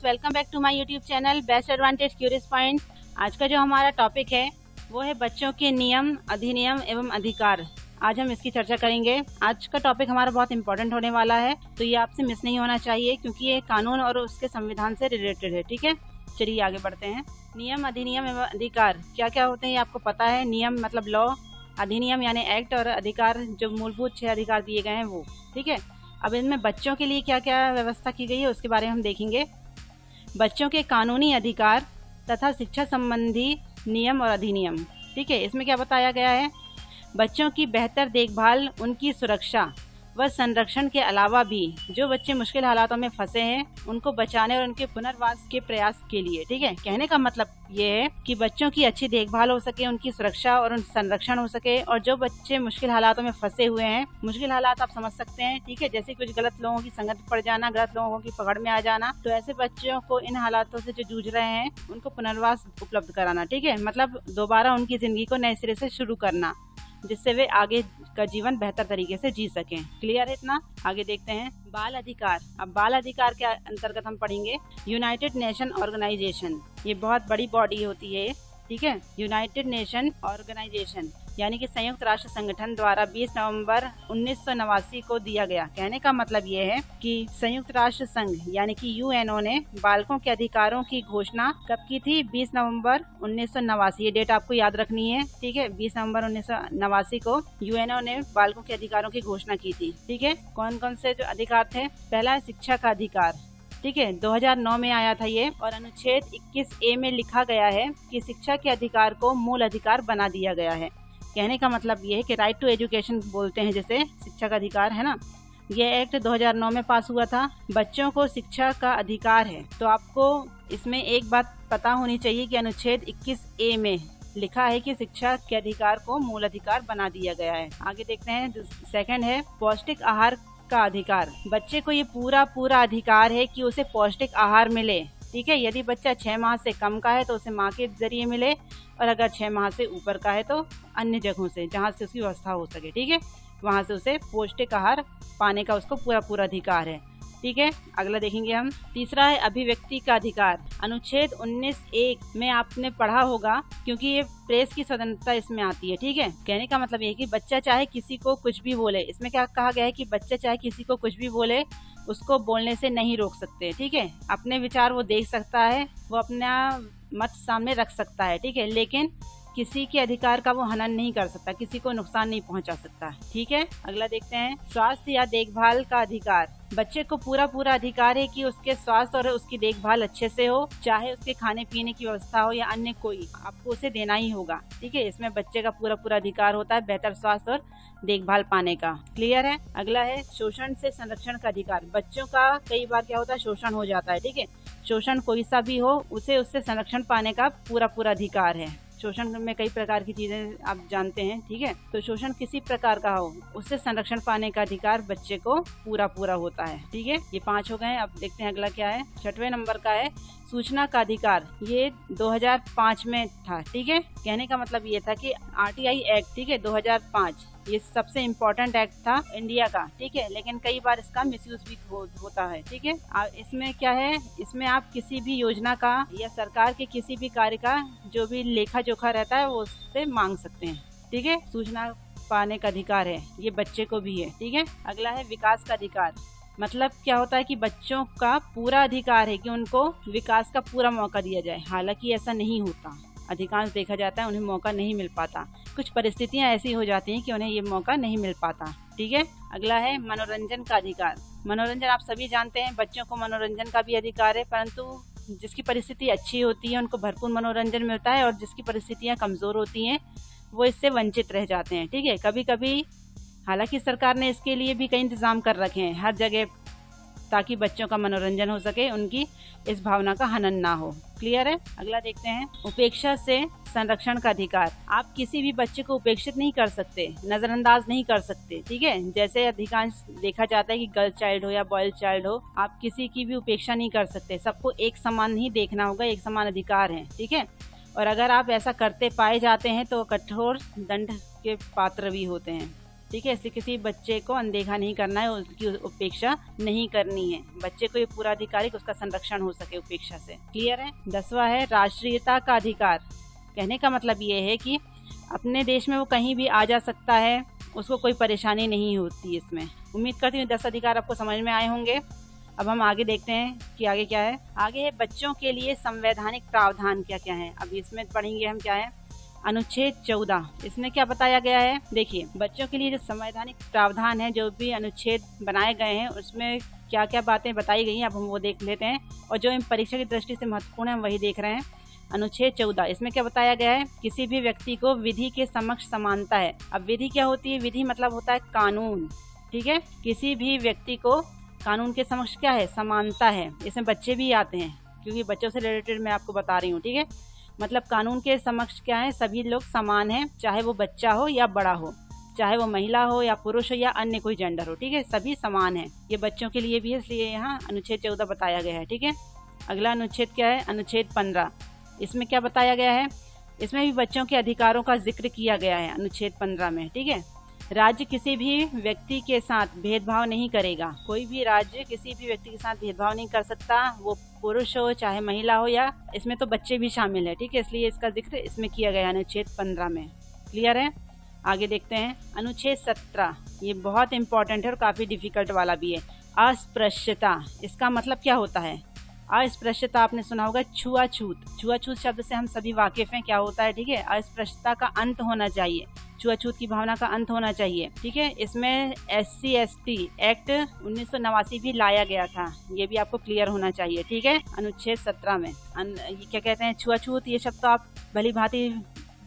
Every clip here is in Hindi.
Friends, welcome back to my YouTube channel best advantage curious point. आज का जो हमारा टॉपिक है वो है बच्चों के नियम, अधिनियम एवं अधिकार। आज हम इसकी चर्चा करेंगे। आज का टॉपिक हमारा बहुत इंपॉर्टेंट होने वाला है, तो ये आपसे मिस नहीं होना चाहिए क्योंकि ये कानून और उसके संविधान से रिलेटेड है। ठीक है, चलिए आगे बढ़ते हैं। नियम, अधिनियम एवं अधिकार क्या क्या होते हैं ये आपको पता है। नियम मतलब लॉ, अधिनियम यानी एक्ट, और अधिकार जो मूलभूत 6 अधिकार दिए गए हैं वो। ठीक है, अब इनमें बच्चों के लिए क्या क्या व्यवस्था की गई है उसके बारे में हम देखेंगे। बच्चों के कानूनी अधिकार तथा शिक्षा संबंधी नियम और अधिनियम। ठीक है, इसमें क्या बताया गया है, बच्चों की बेहतर देखभाल, उनकी सुरक्षा व संरक्षण के अलावा भी जो बच्चे मुश्किल हालातों में फंसे हैं उनको बचाने और उनके पुनर्वास के प्रयास के लिए। ठीक है, कहने का मतलब ये है कि बच्चों की अच्छी देखभाल हो सके, उनकी सुरक्षा और उन संरक्षण हो सके, और जो बच्चे मुश्किल हालातों में फंसे हुए हैं, मुश्किल हालात आप समझ सकते हैं। ठीक है, जैसे कुछ गलत लोगों की संगत पड़ जाना, गलत लोगों की पकड़ में आ जाना, तो ऐसे बच्चों को इन हालातों से जो जूझ रहे हैं उनको पुनर्वास उपलब्ध कराना। ठीक है, मतलब दोबारा उनकी जिंदगी को नए सिरे से शुरू करना, जिससे वे आगे का जीवन बेहतर तरीके से जी सकें। क्लियर है इतना? आगे देखते हैं बाल अधिकार। अब बाल अधिकार के अंतर्गत हम पढ़ेंगे यूनाइटेड नेशन ऑर्गेनाइजेशन। ये बहुत बड़ी बॉडी होती है। ठीक है, यूनाइटेड नेशन ऑर्गेनाइजेशन यानी कि संयुक्त राष्ट्र संगठन द्वारा 20 नवंबर 1989 को दिया गया। कहने का मतलब ये है कि संयुक्त राष्ट्र संघ यानी कि यूएनओ ने बालकों के अधिकारों की घोषणा कब की थी? 20 नवंबर 1989। ये डेट आपको याद रखनी है। ठीक है, 20 नवंबर 1989 को यूएनओ ने बालकों के अधिकारों की घोषणा की थी। ठीक है, कौन कौन से जो अधिकार थे? पहला है शिक्षा का अधिकार। ठीक है, 2009 में आया था ये, और अनुच्छेद 21A में लिखा गया है कि शिक्षा के अधिकार को मूल अधिकार बना दिया गया है। कहने का मतलब ये है कि राइट टू एजुकेशन बोलते हैं, जैसे शिक्षा का अधिकार है ना। ये एक्ट 2009 में पास हुआ था। बच्चों को शिक्षा का अधिकार है, तो आपको इसमें एक बात पता होनी चाहिए कि अनुच्छेद 21A में लिखा है कि शिक्षा के अधिकार को मूल अधिकार बना दिया गया है। आगे देखते हैं, सेकंड है पौष्टिक आहार का अधिकार। बच्चे को ये पूरा अधिकार है कि उसे पौष्टिक आहार मिले। ठीक है, यदि बच्चा 6 माह से कम का है तो उसे माँ के जरिए मिले, और अगर 6 माह से ऊपर का है तो अन्य जगहों से जहाँ से उसकी व्यवस्था हो सके। ठीक है, वहाँ से उसे पौष्टिक आहार पाने का उसको पूरा अधिकार है। ठीक है, अगला देखेंगे हम। तीसरा है अभिव्यक्ति का अधिकार। अनुच्छेद 19(1) में आपने पढ़ा होगा, क्योंकि ये प्रेस की स्वतंत्रता इसमें आती है। ठीक है, कहने का मतलब ये कि बच्चा चाहे किसी को कुछ भी बोले। इसमें क्या कहा गया है कि बच्चा चाहे किसी को कुछ भी बोले, उसको बोलने से नहीं रोक सकते। ठीक है, अपने विचार वो देख सकता है, वो अपना मत सामने रख सकता है। ठीक है, लेकिन किसी के अधिकार का वो हनन नहीं कर सकता, किसी को नुकसान नहीं पहुंचा सकता। ठीक है, अगला देखते हैं स्वास्थ्य या देखभाल का अधिकार। बच्चे को पूरा अधिकार है कि उसके स्वास्थ्य और उसकी देखभाल अच्छे से हो, चाहे उसके खाने पीने की व्यवस्था हो या अन्य कोई, आपको उसे देना ही होगा। ठीक है, इसमें बच्चे का पूरा अधिकार होता है बेहतर स्वास्थ्य और देखभाल पाने का। क्लियर है? अगला है शोषण से संरक्षण का अधिकार। बच्चों का कई बार क्या होता है, शोषण हो जाता है। ठीक है, शोषण कोई सा भी हो, उसे उससे संरक्षण पाने का पूरा अधिकार है। शोषण में कई प्रकार की चीजें आप जानते हैं। ठीक है, तो शोषण किसी प्रकार का हो, उससे संरक्षण पाने का अधिकार बच्चे को पूरा होता है। ठीक है, ये 5 हो गए। अब देखते हैं अगला क्या है। 6वें नंबर का है सूचना का अधिकार। ये 2005 में था। ठीक है, कहने का मतलब ये था कि RTI एक्ट, ठीक है, 2005, ये सबसे इम्पोर्टेंट एक्ट था इंडिया का। ठीक है, लेकिन कई बार इसका मिसयूज भी होता है। ठीक है, इसमें क्या है, इसमें आप किसी भी योजना का या सरकार के किसी भी कार्य का जो भी लेखा जोखा रहता है वो उससे मांग सकते हैं। ठीक है, सूचना पाने का अधिकार है, ये बच्चे को भी है। ठीक है, अगला है विकास का अधिकार। मतलब क्या होता है कि बच्चों का पूरा अधिकार है कि उनको विकास का पूरा मौका दिया जाए। हालांकि ऐसा नहीं होता, अधिकांश देखा जाता है उन्हें मौका नहीं मिल पाता। कुछ परिस्थितियां ऐसी हो जाती हैं कि उन्हें ये मौका नहीं मिल पाता। ठीक है, अगला है मनोरंजन का अधिकार। मनोरंजन आप सभी जानते हैं, बच्चों को मनोरंजन का भी अधिकार है, परंतु जिसकी परिस्थिति अच्छी होती है उनको भरपूर मनोरंजन मिलता है, और जिसकी परिस्थितियां कमजोर होती हैं वो इससे वंचित रह जाते हैं। ठीक है, कभी कभी हालांकि सरकार ने इसके लिए भी कई इंतजाम कर रखे हैं हर जगह, ताकि बच्चों का मनोरंजन हो सके, उनकी इस भावना का हनन ना हो। क्लियर है? अगला देखते हैं उपेक्षा से संरक्षण का अधिकार। आप किसी भी बच्चे को उपेक्षित नहीं कर सकते, नजरअंदाज नहीं कर सकते। ठीक है, जैसे अधिकांश देखा जाता है कि गर्ल चाइल्ड हो या बॉय चाइल्ड हो, आप किसी की भी उपेक्षा नहीं कर सकते। सबको एक समान ही देखना होगा, एक समान अधिकार है। ठीक है, और अगर आप ऐसा करते पाए जाते हैं तो कठोर दंड के पात्र भी होते हैं। ठीक है। इसलिए किसी बच्चे को अनदेखा नहीं करना है, उसकी उपेक्षा नहीं करनी है। बच्चे को ये पूरा अधिकार है कि उसका संरक्षण हो सके उपेक्षा से। क्लियर है। 10वां है राष्ट्रीयता का अधिकार। कहने का मतलब ये है कि अपने देश में वो कहीं भी आ जा सकता है, उसको कोई परेशानी नहीं होती इसमें। उम्मीद करती हूँ 10 अधिकार आपको समझ में आए होंगे। अब हम आगे देखते हैं कि आगे क्या है। आगे है बच्चों के लिए संवैधानिक प्रावधान क्या क्या है। अब इसमें पढ़ेंगे हम क्या है। अनुच्छेद 14, इसमें क्या बताया गया है। देखिए, बच्चों के लिए जो संवैधानिक प्रावधान है, जो भी अनुच्छेद बनाए गए हैं, उसमें क्या क्या बातें बताई गई हैं, अब हम वो देख लेते हैं। और जो इन परीक्षा की दृष्टि से महत्वपूर्ण है हम वही देख रहे हैं। अनुच्छेद 14, इसमें क्या बताया गया है। किसी भी व्यक्ति को विधि के समक्ष समानता है। अब विधि क्या होती है। विधि मतलब होता है कानून। ठीक है। किसी भी व्यक्ति को कानून के समक्ष क्या है, समानता है। इसमें बच्चे भी आते हैं, क्योंकि बच्चों से रिलेटेड मैं आपको बता रही हूँ। ठीक है। मतलब कानून के समक्ष क्या है, सभी लोग समान हैं, चाहे वो बच्चा हो या बड़ा हो, चाहे वो महिला हो या पुरुष हो या अन्य कोई जेंडर हो। ठीक है। सभी समान है। ये बच्चों के लिए भी है, इसलिए यहाँ अनुच्छेद 14 बताया गया है। ठीक है। अगला अनुच्छेद क्या है, अनुच्छेद 15। इसमें क्या बताया गया है। इसमें भी बच्चों के अधिकारों का जिक्र किया गया है अनुच्छेद 15 में। ठीक है। राज्य किसी भी व्यक्ति के साथ भेदभाव नहीं करेगा। कोई भी राज्य किसी भी व्यक्ति के साथ भेदभाव नहीं कर सकता, वो पुरुष हो चाहे महिला हो, या इसमें तो बच्चे भी शामिल है। ठीक है। इसलिए इसका जिक्र इसमें किया गया अनुच्छेद 15 में। क्लियर है। आगे देखते हैं अनुच्छेद 17। ये बहुत इंपॉर्टेंट है और काफी डिफिकल्ट वाला भी है। अस्पृश्यता, इसका मतलब क्या होता है। अस्पृश्यता आपने सुना होगा छुआछूत। छुआछूत शब्द से हम सभी वाकिफ हैं, क्या होता है। ठीक है। अस्पृश्यता का अंत होना चाहिए, छुआछूत की भावना का अंत होना चाहिए। ठीक है। इसमें SC/ST एक्ट 1989 भी लाया गया था, ये भी आपको क्लियर होना चाहिए। ठीक है। अनुच्छेद 17 में ये क्या कहते हैं, छुआछूत। ये शब्द तो आप भली भांति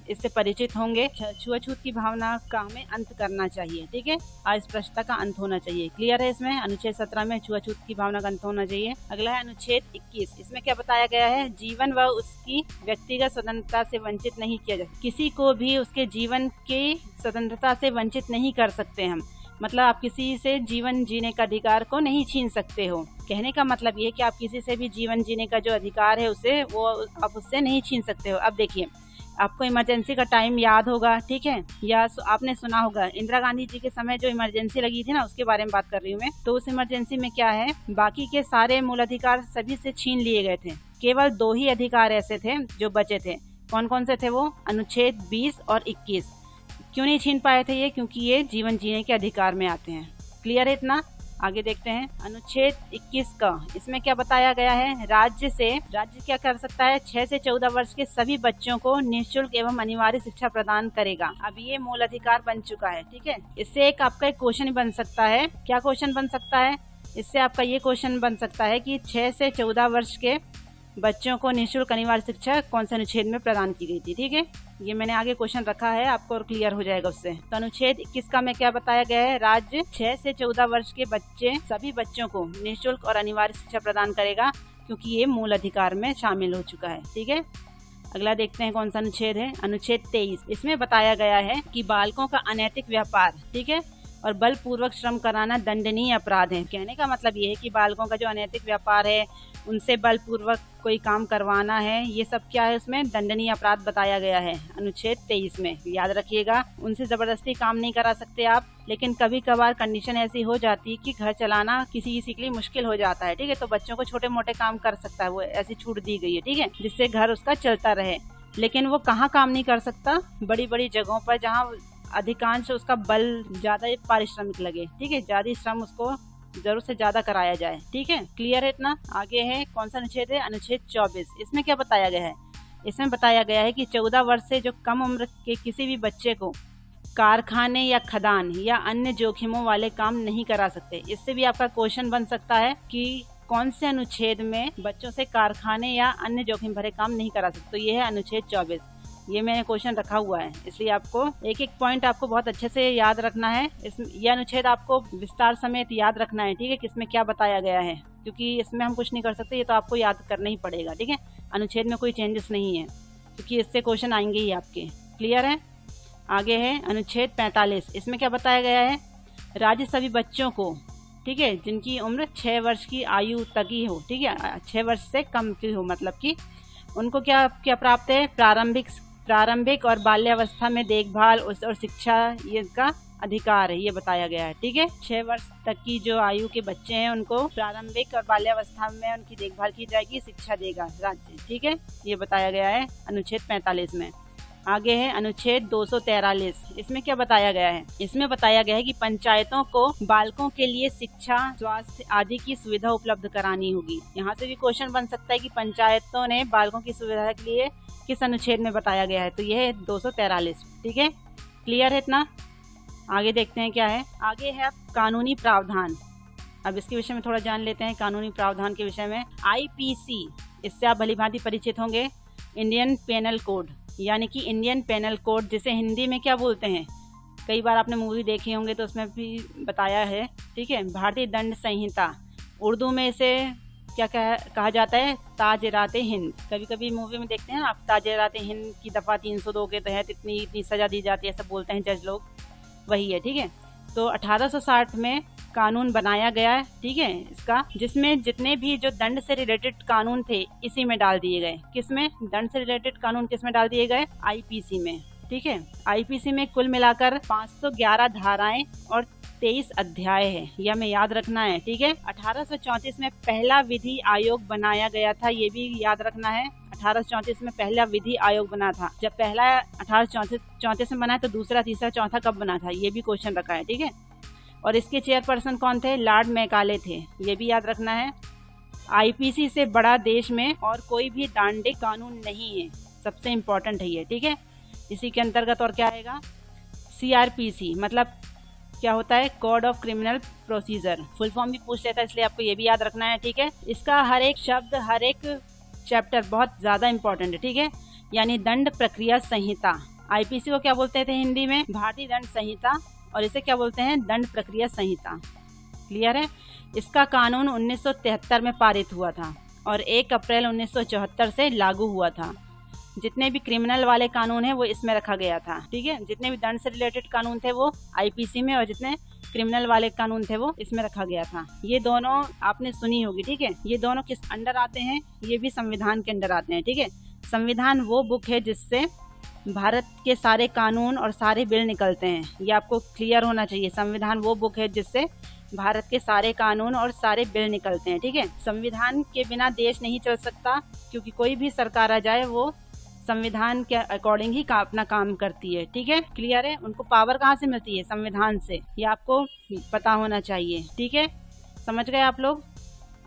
इससे परिचित होंगे। छुआछूत की भावना का हमें अंत करना चाहिए। ठीक है। अस्पृश्यता का अंत होना चाहिए। क्लियर है। इसमें अनुच्छेद 17 में छुआछूत की भावना का अंत होना चाहिए। अगला है अनुच्छेद 21। इसमें क्या बताया गया है। जीवन व उसकी व्यक्तिगत स्वतंत्रता से वंचित नहीं किया जा सकता। किसी को भी उसके जीवन की स्वतंत्रता से वंचित नहीं कर सकते हम। मतलब आप किसी से जीवन जीने का अधिकार को नहीं छीन सकते हो। कहने का मतलब ये है कि आप किसी से भी जीवन जीने का जो अधिकार है उसे वो आप उससे नहीं छीन सकते हो। अब देखिए, आपको इमरजेंसी का टाइम याद होगा। ठीक है। या आपने सुना होगा इंदिरा गांधी जी के समय जो इमरजेंसी लगी थी ना, उसके बारे में बात कर रही हूँ मैं। तो उस इमरजेंसी में क्या है, बाकी के सारे मूल अधिकार सभी से छीन लिए गए थे। केवल 2 ही अधिकार ऐसे थे जो बचे थे। कौन कौन से थे वो, अनुच्छेद 20 और 21। क्यों नहीं छीन पाए थे ये, क्योंकि ये जीवन जीने के अधिकार में आते हैं। क्लियर है इतना। आगे देखते हैं अनुच्छेद 21 का। इसमें क्या बताया गया है। राज्य क्या कर सकता है, 6 से 14 वर्ष के सभी बच्चों को निःशुल्क एवं अनिवार्य शिक्षा प्रदान करेगा। अब ये मूल अधिकार बन चुका है। ठीक है। इससे एक आपका एक क्वेश्चन बन सकता है। क्या क्वेश्चन बन सकता है, इससे आपका ये क्वेश्चन बन सकता है कि 6 से 14 वर्ष के बच्चों को निःशुल्क अनिवार्य शिक्षा कौन से अनुच्छेद में प्रदान की गई थी। ठीक है। ये मैंने आगे क्वेश्चन रखा है आपको और क्लियर हो जाएगा उससे। तो अनुच्छेद 21 का में क्या बताया गया है। राज्य 6 से 14 वर्ष के सभी बच्चों को निःशुल्क और अनिवार्य शिक्षा प्रदान करेगा, क्योंकि ये मूल अधिकार में शामिल हो चुका है। ठीक है। अगला देखते हैं कौन सा अनुच्छेद है। अनुच्छेद 23। इसमें बताया गया है कि बालकों का अनैतिक व्यापार, ठीक है, और बलपूर्वक श्रम कराना दंडनीय अपराध है। कहने का मतलब ये है कि बालकों का जो अनैतिक व्यापार है, उनसे बलपूर्वक कोई काम करवाना है, ये सब क्या है, उसमें दंडनीय अपराध बताया गया है अनुच्छेद 23 में। याद रखिएगा, उनसे जबरदस्ती काम नहीं करा सकते आप, लेकिन कभी कभार कंडीशन ऐसी हो जाती है कि घर चलाना किसी के लिए मुश्किल हो जाता है। ठीक है। तो बच्चों को छोटे मोटे काम कर सकता है, वो ऐसी छूट दी गई है। ठीक है। जिससे घर उसका चलता रहे। लेकिन वो कहाँ काम नहीं कर सकता, बड़ी बड़ी जगहों पर जहाँ अधिकांश उसका बल ज्यादा पारिश्रमिक लगे। ठीक है। ज्यादा श्रम उसको जरूरत से ज्यादा कराया जाए। ठीक है। क्लियर है इतना। आगे है कौन सा अनुच्छेद है, अनुच्छेद 24। इसमें क्या बताया गया है। इसमें बताया गया है कि 14 वर्ष से जो कम उम्र के किसी भी बच्चे को कारखाने या खदान या अन्य जोखिमों वाले काम नहीं करा सकते। इससे भी आपका क्वेश्चन बन सकता है कि कौन से अनुच्छेद में बच्चों से कारखाने या अन्य जोखिम भरे काम नहीं करा सकते। तो ये है अनुच्छेद 24। ये मैंने क्वेश्चन रखा हुआ है, इसलिए आपको एक एक पॉइंट आपको बहुत अच्छे से याद रखना है। ये अनुच्छेद आपको विस्तार समेत याद रखना है। ठीक है। किसमें क्या बताया गया है, क्योंकि इसमें हम कुछ नहीं कर सकते, ये तो आपको याद करना ही पड़ेगा। ठीक है। अनुच्छेद में कोई चेंजेस नहीं है, क्योंकि इससे क्वेश्चन आएंगे ही आपके। क्लियर है। आगे है अनुच्छेद 45। इसमें क्या बताया गया है। राज्य सभी बच्चों को, ठीक है, जिनकी उम्र 6 वर्ष की आयु तक ही हो, ठीक है, 6 वर्ष से कम की हो, मतलब कि उनको क्या क्या प्राप्त है, प्रारंभिक और बाल्यावस्था में देखभाल और शिक्षा, ये का अधिकार है, ये बताया गया है। ठीक है, 6 वर्ष तक की जो आयु के बच्चे हैं उनको प्रारंभिक और बाल्यावस्था में उनकी देखभाल की जाएगी, शिक्षा देगा राज्य। ठीक है, ये बताया गया है अनुच्छेद 45 में। आगे है अनुच्छेद 243। इसमें क्या बताया गया है? इसमें बताया गया है कि पंचायतों को बालकों के लिए शिक्षा, स्वास्थ्य आदि की सुविधा उपलब्ध करानी होगी। यहाँ से भी क्वेश्चन बन सकता है कि पंचायतों ने बालकों की सुविधा के लिए किस अनुच्छेद में बताया गया है, तो यह है 243। ठीक है, क्लियर है इतना? आगे देखते हैं क्या है। आगे है अब कानूनी प्रावधान। अब इसके विषय में थोड़ा जान लेते हैं, कानूनी प्रावधान के विषय में। आईपीसी, इससे आप भलीभांति परिचित होंगे, इंडियन पेनल कोड, यानी कि इंडियन पेनल कोड, जिसे हिंदी में क्या बोलते हैं, कई बार आपने मूवी देखी होंगे तो उसमें भी बताया है। ठीक है, भारतीय दंड संहिता, उर्दू में इसे क्या कहा जाता है, ताजरात हिंद। कभी कभी मूवी में देखते हैं आप, ताजरात हिंद की दफ़ा 302 के तहत इतनी सज़ा दी जाती है, सब बोलते हैं जज लोग, वही है। ठीक है, तो 1860 में कानून बनाया गया है। ठीक है, इसका जिसमें जितने भी जो दंड से रिलेटेड कानून थे इसी में डाल दिए गए। किसमें? दंड से रिलेटेड कानून किसमें डाल दिए गए? आईपीसी में। ठीक है, आईपीसी में कुल मिलाकर 511 धाराएं और 23 अध्याय है, यह हमें याद रखना है। ठीक है, 1834 में पहला विधि आयोग बनाया गया था, ये भी याद रखना है। 1834 में पहला विधि आयोग बना था। जब पहला 1834 में बना तो दूसरा, तीसरा, चौथा कब बना था, ये भी क्वेश्चन रखा है। ठीक है, और इसके चेयरपर्सन कौन थे? लॉर्ड मैकाले थे, ये भी याद रखना है। आईपीसी से बड़ा देश में और कोई भी दांडिक कानून नहीं है, सबसे इम्पोर्टेंट है ये। ठीक है, इसी के अंतर्गत और क्या आएगा? सीआरपीसी, मतलब क्या होता है? Code of criminal procedure, full form भी पूछ लेता है, इसलिए आपको ये भी याद रखना है। ठीक है, इसका हर एक शब्द, हर एक चैप्टर बहुत ज़्यादा इम्पोर्टेंट है। ठीक है, यानी दंड प्रक्रिया संहिता, आईपीसी को क्या बोलते थे हिंदी में? भारतीय दंड संहिता, और इसे क्या बोलते हैं? दंड प्रक्रिया संहिता। क्लियर है? इसका कानून 1973 में पारित हुआ था और 1 अप्रैल 1974 से लागू हुआ था। जितने भी क्रिमिनल वाले कानून हैं वो इसमें रखा गया था। ठीक है, जितने भी दंड से रिलेटेड कानून थे वो आईपीसी में, और जितने क्रिमिनल वाले कानून थे वो इसमें रखा गया था। ये दोनों आपने सुनी होगी। ठीक है, ये दोनों किस अंडर आते हैं? ये भी संविधान के अंडर आते हैं। ठीक है, संविधान वो बुक है जिससे भारत के सारे कानून और सारे बिल निकलते हैं, ये आपको क्लियर होना चाहिए। संविधान वो बुक है जिससे भारत के सारे कानून और सारे बिल निकलते हैं। ठीक है, संविधान के बिना देश नहीं चल सकता, क्योंकि कोई भी सरकार आ जाए वो संविधान के अकॉर्डिंग ही अपना काम करती है। ठीक है, क्लियर है? उनको पावर कहाँ से मिलती है? संविधान से, ये आपको पता होना चाहिए। ठीक है, समझ गए आप लोग?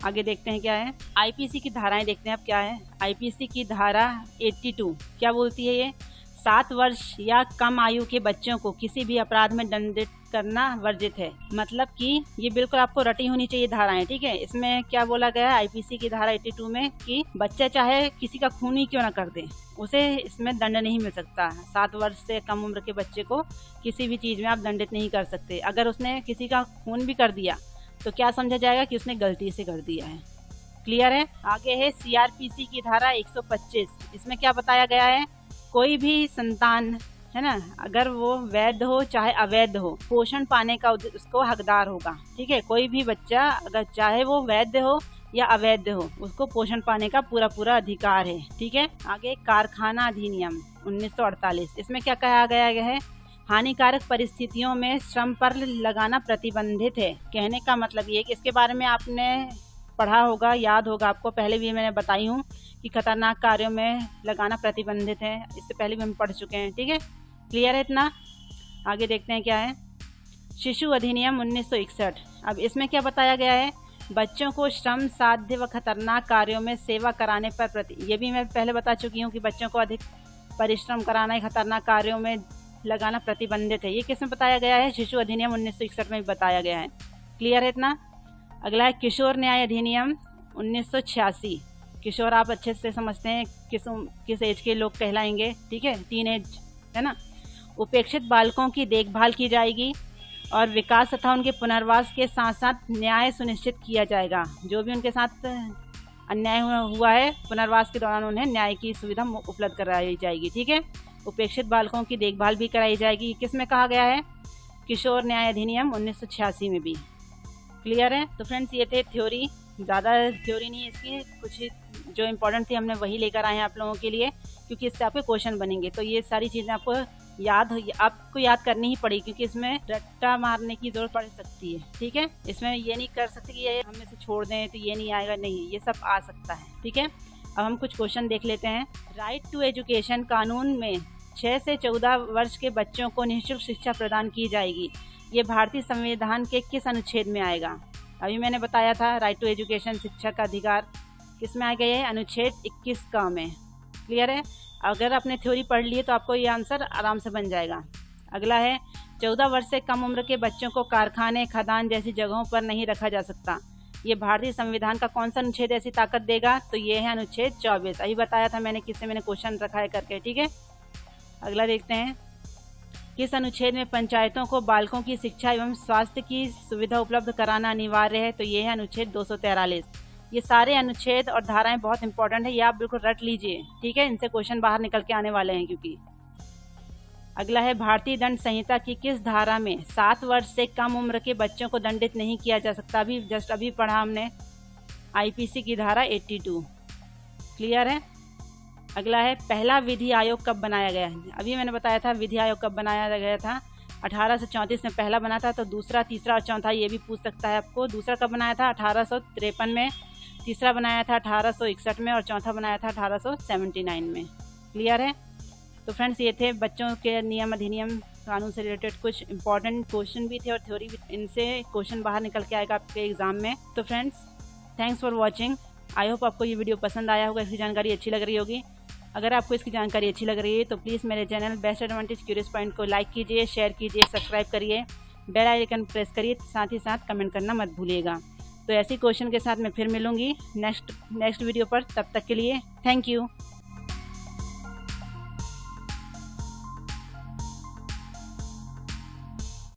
आगे देखते हैं क्या है। आईपीसी की धाराएं देखते हैं अब क्या है। आईपीसी की धारा 82 क्या बोलती है? ये 7 वर्ष या कम आयु के बच्चों को किसी भी अपराध में दंडित करना वर्जित है। मतलब कि ये बिल्कुल आपको रटी होनी चाहिए धाराएं। ठीक है, इसमें क्या बोला गया है आईपीसी की धारा 82 में कि बच्चा चाहे किसी का खून ही क्यों ना कर दे, उसे इसमें दंड नहीं मिल सकता। 7 वर्ष से कम उम्र के बच्चे को किसी भी चीज में आप दंडित नहीं कर सकते। अगर उसने किसी का खून भी कर दिया तो क्या समझा जाएगा कि उसने गलती से कर दिया है। क्लियर है? आगे है सीआरपीसी की धारा 125। इसमें क्या बताया गया है? कोई भी संतान है ना, अगर वो वैध हो चाहे अवैध हो, पोषण पाने का उसको हकदार होगा। ठीक है, कोई भी बच्चा अगर चाहे वो वैध हो या अवैध हो, उसको पोषण पाने का पूरा पूरा अधिकार है। ठीक है, आगे कारखाना अधिनियम 1948। इसमें क्या कहा गया है? हानिकारक परिस्थितियों में श्रम पर लगाना प्रतिबंधित है। कहने का मतलब ये कि इसके बारे में आपने पढ़ा होगा, याद होगा आपको, पहले भी मैंने बताई हूँ कि खतरनाक कार्यों में लगाना प्रतिबंधित है। इससे पहले भी हम पढ़ चुके हैं। ठीक है, क्लियर है इतना? आगे देखते हैं क्या है। शिशु अधिनियम 1961। अब इसमें क्या बताया गया है? बच्चों को श्रम साध्य व खतरनाक कार्यों में सेवा कराने पर ये भी मैं पहले बता चुकी हूँ कि बच्चों को अधिक परिश्रम कराना, खतरनाक कार्यों में लगाना प्रतिबंधित है। ये किसमें बताया गया है? शिशु अधिनियम 1961 में भी बताया गया है। क्लियर है इतना? अगला है किशोर न्याय अधिनियम 1986। किशोर आप अच्छे से समझते हैं किस एज के लोग कहलाएंगे। ठीक है, टीन एज है ना। उपेक्षित बालकों की देखभाल की जाएगी और विकास तथा उनके पुनर्वास के साथ साथ न्याय सुनिश्चित किया जाएगा। जो भी उनके साथ अन्याय हुआ है, पुनर्वास के दौरान उन्हें न्याय की सुविधा उपलब्ध कराई जाएगी। ठीक है, उपेक्षित बालकों की देखभाल भी कराई जाएगी। किस में कहा गया है? किशोर न्याय अधिनियम 1986 में भी। क्लियर है? तो फ्रेंड्स, ये थे थ्योरी, ज़्यादा थ्योरी नहीं है इसकी, कुछ जो इम्पोर्टेंट थी हमने वही लेकर आए हैं आप लोगों के लिए, क्योंकि इससे आपके क्वेश्चन बनेंगे। तो ये सारी चीज़ें आपको आपको याद करनी ही पड़ेगी, क्योंकि इसमें रट्टा मारने की जरूरत पड़ सकती है। ठीक है, इसमें ये नहीं कर सकते कि ये हम में से छोड़ दें तो ये नहीं आएगा, नहीं, ये सब आ सकता है। ठीक है, अब हम कुछ क्वेश्चन देख लेते हैं। राइट टू एजुकेशन कानून में 6 से 14 वर्ष के बच्चों को निःशुल्क शिक्षा प्रदान की जाएगी। ये भारतीय संविधान के किस अनुच्छेद में आएगा? अभी मैंने बताया था राइट टू एजुकेशन, शिक्षा का अधिकार, किस में आएगा? ये अनुच्छेद 21 का में। क्लियर है? अगर आपने थ्योरी पढ़ ली है तो आपको ये आंसर आराम से बन जाएगा। अगला है 14 वर्ष से कम उम्र के बच्चों को कारखाने, खदान जैसी जगहों पर नहीं रखा जा सकता। ये भारतीय संविधान का कौन सा अनुच्छेद ऐसी ताकत देगा? तो ये है अनुच्छेद 24। अभी बताया था मैंने, किससे मैंने क्वेश्चन रखा है करके। ठीक है, अगला देखते हैं। किस अनुच्छेद में पंचायतों को बालकों की शिक्षा एवं स्वास्थ्य की सुविधा उपलब्ध कराना अनिवार्य है? तो ये है अनुच्छेद 243। ये सारे अनुच्छेद और धाराएं बहुत इंपॉर्टेंट है, ये आप बिल्कुल रट लीजिए। ठीक है, इनसे क्वेश्चन बाहर निकल के आने वाले हैं क्योंकि। अगला है भारतीय दंड संहिता की किस धारा में 7 वर्ष से कम उम्र के बच्चों को दंडित नहीं किया जा सकता? अभी पढ़ा हमने, आईपीसी की धारा 82। क्लियर है? अगला है पहला विधि आयोग कब बनाया गया है? अभी मैंने बताया था विधि आयोग कब बनाया गया था। 1834 में पहला बना था, तो दूसरा, तीसरा और चौथा ये भी पूछ सकता है आपको। दूसरा कब बनाया था? 1853 में। तीसरा बनाया था 1861 में और चौथा बनाया था 1879 में। क्लियर है? तो फ्रेंड्स, ये थे बच्चों के नियम अधिनियम कानून से रिलेटेड कुछ इंपॉर्टेंट क्वेश्चन भी थे और थ्योरी भी। इनसे क्वेश्चन बाहर निकल के आएगा आपके एग्जाम में। तो friends, thanks for watching. I hope आपको ये वीडियो पसंद आया होगा, इसकी जानकारी अच्छी लग रही होगी। अगर आपको इसकी जानकारी अच्छी लग रही है तो प्लीज़ मेरे channel best advantage curious point को लाइक कीजिए, शेयर कीजिए, सब्सक्राइब करिए, बेल आइकन प्रेस करिए, साथ ही साथ कमेंट करना मत भूलिएगा। तो ऐसी क्वेश्चन के साथ मैं फिर मिलूंगी नेक्स्ट वीडियो पर। तब तक के लिए थैंक यू।